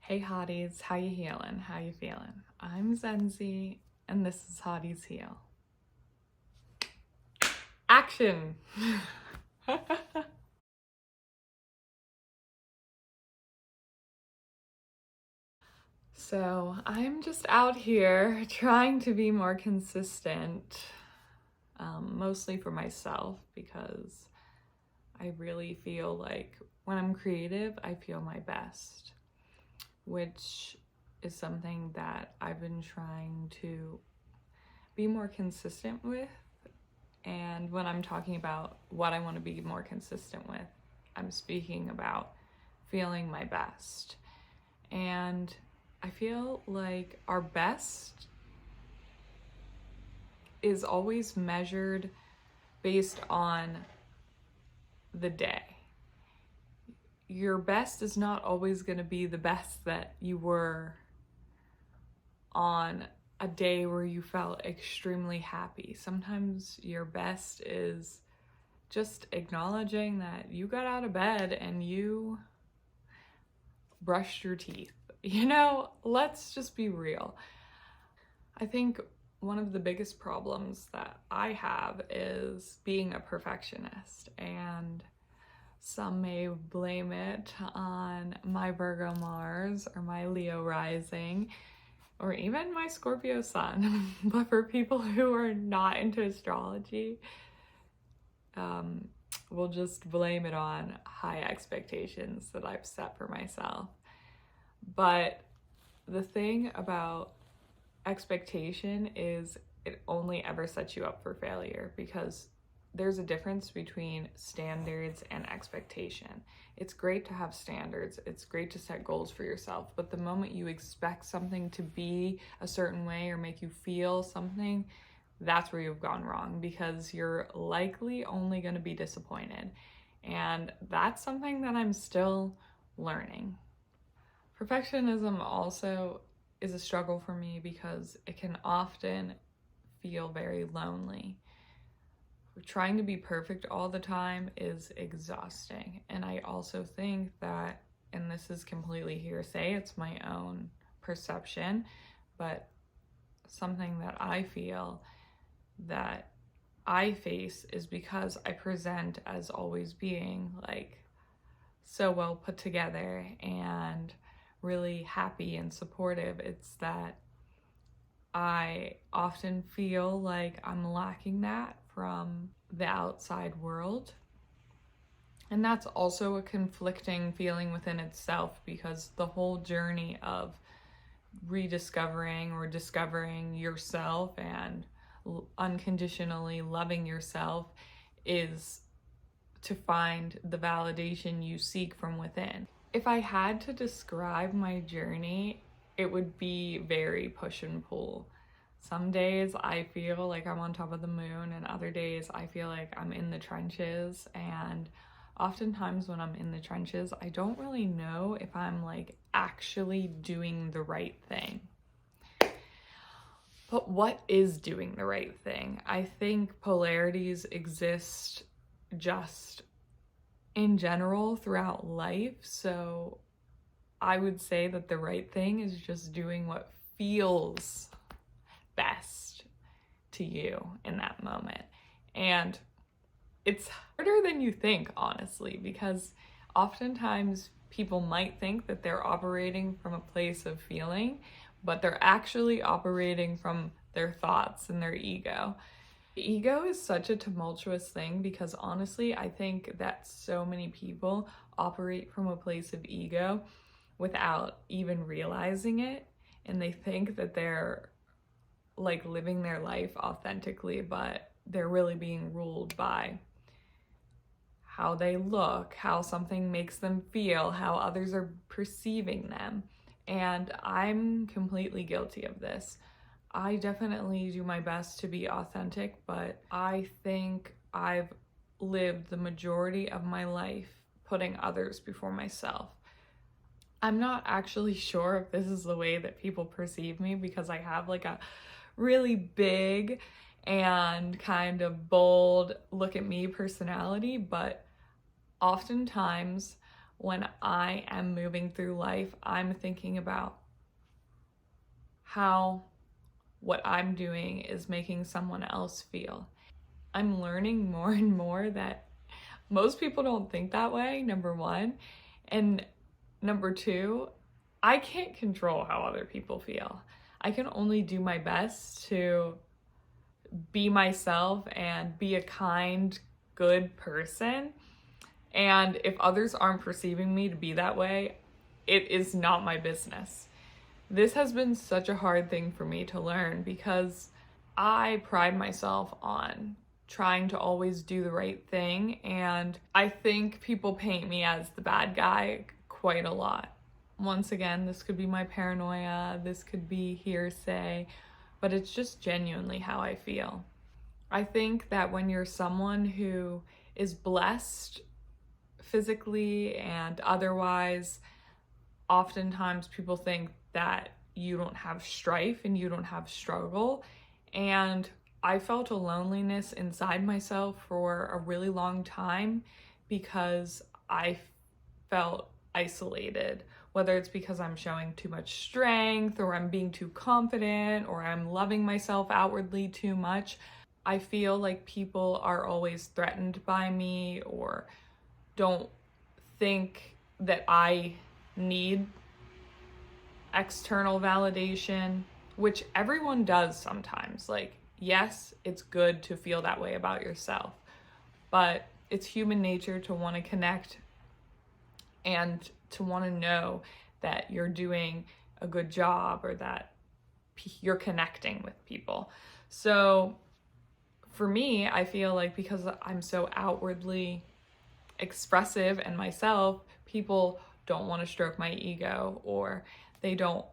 Hey hotties, how you healing? How you feeling? I'm Zenzi, and this is Hotties Heal. Action! So I'm just out here trying to be more consistent, mostly for myself, because I really feel like when I'm creative, I feel my best, which is something that I've been trying to be more consistent with. And when I'm talking about what I want to be more consistent with, I'm speaking about feeling my best. And I feel like our best is always measured based on the day. Your best is not always going to be the best that you were on a day where you felt extremely happy. Sometimes your best is just acknowledging that you got out of bed and you brushed your teeth. Let's just be real. I think one of the biggest problems that I have is being a perfectionist, and some may blame it on my Virgo Mars or my Leo rising or even my Scorpio sun. But for people who are not into astrology, we'll just blame it on high expectations that I've set for myself. But the thing about expectation is it only ever sets you up for failure, because there's a difference between standards and expectation. It's great to have standards, it's great to set goals for yourself, but the moment you expect something to be a certain way or make you feel something, that's where you've gone wrong, because you're likely only going to be disappointed. And that's something that I'm still learning. Perfectionism also is a struggle for me because it can often feel very lonely. Trying to be perfect all the time is exhausting. And I also think that, and this is completely hearsay, it's my own perception, but something that I feel that I face is because I present as always being like so well put together and really happy and supportive. It's that I often feel like I'm lacking that from the outside world. And that's also a conflicting feeling within itself, because the whole journey of rediscovering or discovering yourself and unconditionally loving yourself is to find the validation you seek from within. If I had to describe my journey, it would be very push and pull. Some days I feel like I'm on top of the moon, and other days I feel like I'm in the trenches. And oftentimes when I'm in the trenches, I don't really know if I'm like actually doing the right thing. But what is doing the right thing? I think polarities exist just in general throughout life. So I would say that the right thing is just doing what feels best to you in that moment. And it's harder than you think, honestly, because oftentimes people might think that they're operating from a place of feeling, but they're actually operating from their thoughts and their ego. Ego is such a tumultuous thing, because honestly, I think that so many people operate from a place of ego without even realizing it. And they think that they're like living their life authentically, but they're really being ruled by how they look, how something makes them feel, how others are perceiving them. And I'm completely guilty of this. I definitely do my best to be authentic, but I think I've lived the majority of my life putting others before myself. I'm not actually sure if this is the way that people perceive me, because I have like a really big and kind of bold look at me personality, but oftentimes when I am moving through life, I'm thinking about how what I'm doing is making someone else feel. I'm learning more and more that most people don't think that way, number one. And number two, I can't control how other people feel. I can only do my best to be myself and be a kind, good person. And if others aren't perceiving me to be that way, it is not my business. This has been such a hard thing for me to learn because I pride myself on trying to always do the right thing, and I think people paint me as the bad guy quite a lot. Once again, this could be my paranoia, this could be hearsay, but it's just genuinely how I feel. I think that when you're someone who is blessed physically and otherwise, oftentimes people think that you don't have strife and you don't have struggle. And I felt a loneliness inside myself for a really long time because I felt isolated, whether it's because I'm showing too much strength or I'm being too confident or I'm loving myself outwardly too much. I feel like people are always threatened by me or don't think that I need external validation, which everyone does sometimes. Like, yes, it's good to feel that way about yourself, but it's human nature to want to connect and to want to know that you're doing a good job or that you're connecting with people. So for me, I feel like because I'm so outwardly expressive and myself, people don't want to stroke my ego, or they don't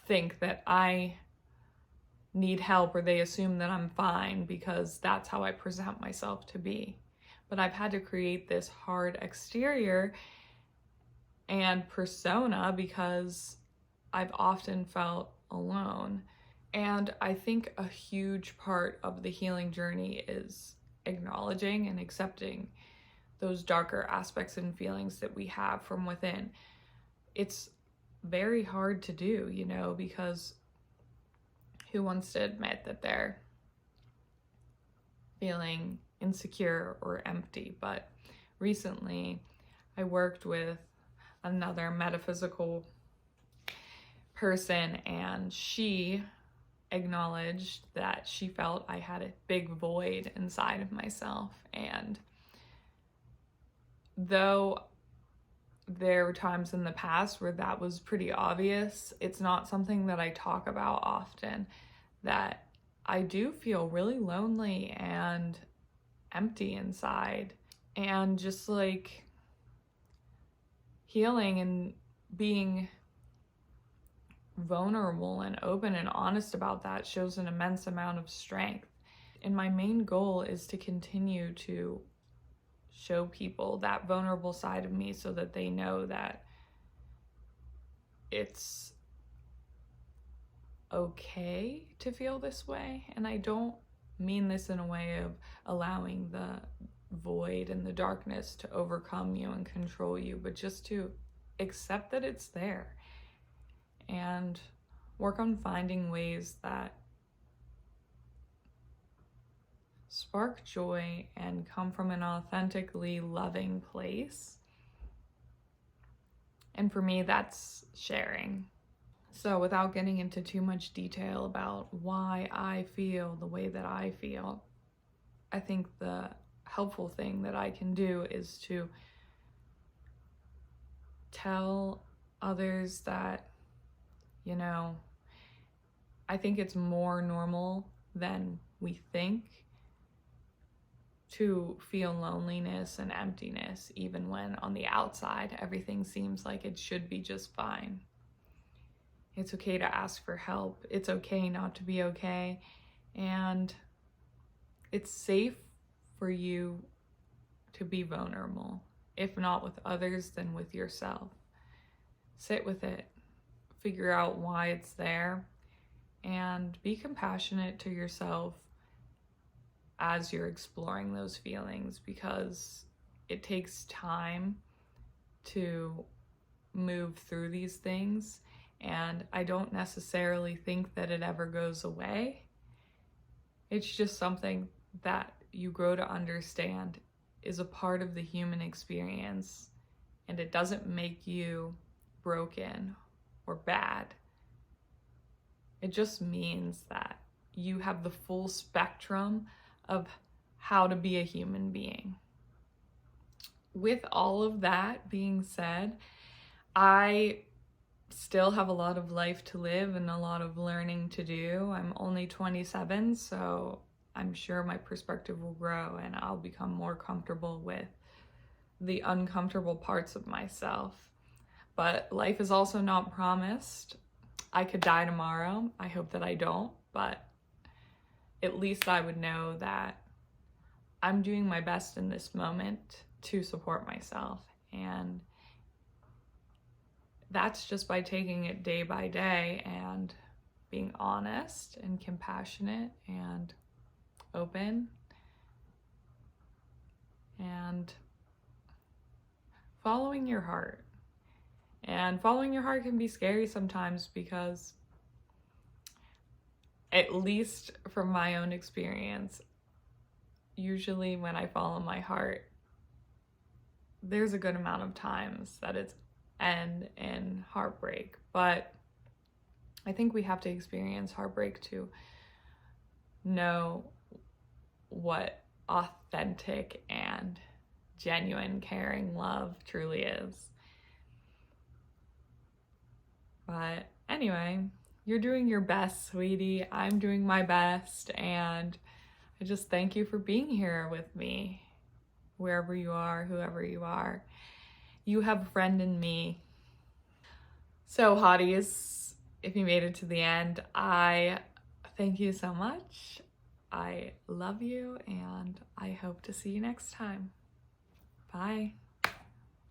think that I need help, or they assume that I'm fine because that's how I present myself to be. But I've had to create this hard exterior and persona because I've often felt alone. And I think a huge part of the healing journey is acknowledging and accepting those darker aspects and feelings that we have from within. It's very hard to do, you know, because who wants to admit that they're feeling insecure or empty? But recently I worked with another metaphysical person, and she acknowledged that she felt I had a big void inside of myself. And though there were times in the past where that was pretty obvious, it's not something that I talk about often, that I do feel really lonely and empty inside. And just like healing and being vulnerable and open and honest about that shows an immense amount of strength. And my main goal is to continue to show people that vulnerable side of me so that they know that it's okay to feel this way. And I don't mean this in a way of allowing the void and the darkness to overcome you and control you, but just to accept that it's there and work on finding ways that spark joy and come from an authentically loving place. And for me, that's sharing. So without getting into too much detail about why I feel the way that I feel, I think the helpful thing that I can do is to tell others that, you know, I think it's more normal than we think to feel loneliness and emptiness, even when on the outside everything seems like it should be just fine. It's okay to ask for help. It's okay not to be okay. And it's safe for you to be vulnerable. If not with others, then with yourself. Sit with it. Figure out why it's there. And be compassionate to yourself as you're exploring those feelings, because it takes time to move through these things, and I don't necessarily think that it ever goes away. It's just something that you grow to understand is a part of the human experience, and it doesn't make you broken or bad. It just means that you have the full spectrum of how to be a human being. With all of that being said, I still have a lot of life to live and a lot of learning to do. I'm only 27, so I'm sure my perspective will grow and I'll become more comfortable with the uncomfortable parts of myself. But life is also not promised. I could die tomorrow. I hope that I don't, but at least I would know that I'm doing my best in this moment to support myself. And that's just by taking it day by day and being honest and compassionate and open and following your heart. And following your heart can be scary sometimes because, at least from my own experience, usually when I follow my heart, there's a good amount of times that it's end in heartbreak. But I think we have to experience heartbreak to know what authentic and genuine, caring love truly is. But anyway, you're doing your best, sweetie. I'm doing my best, and I just thank you for being here with me. Wherever you are, whoever you are, you have a friend in me. So hotties, if you made it to the end, I thank you so much. I love you, and I hope to see you next time. Bye.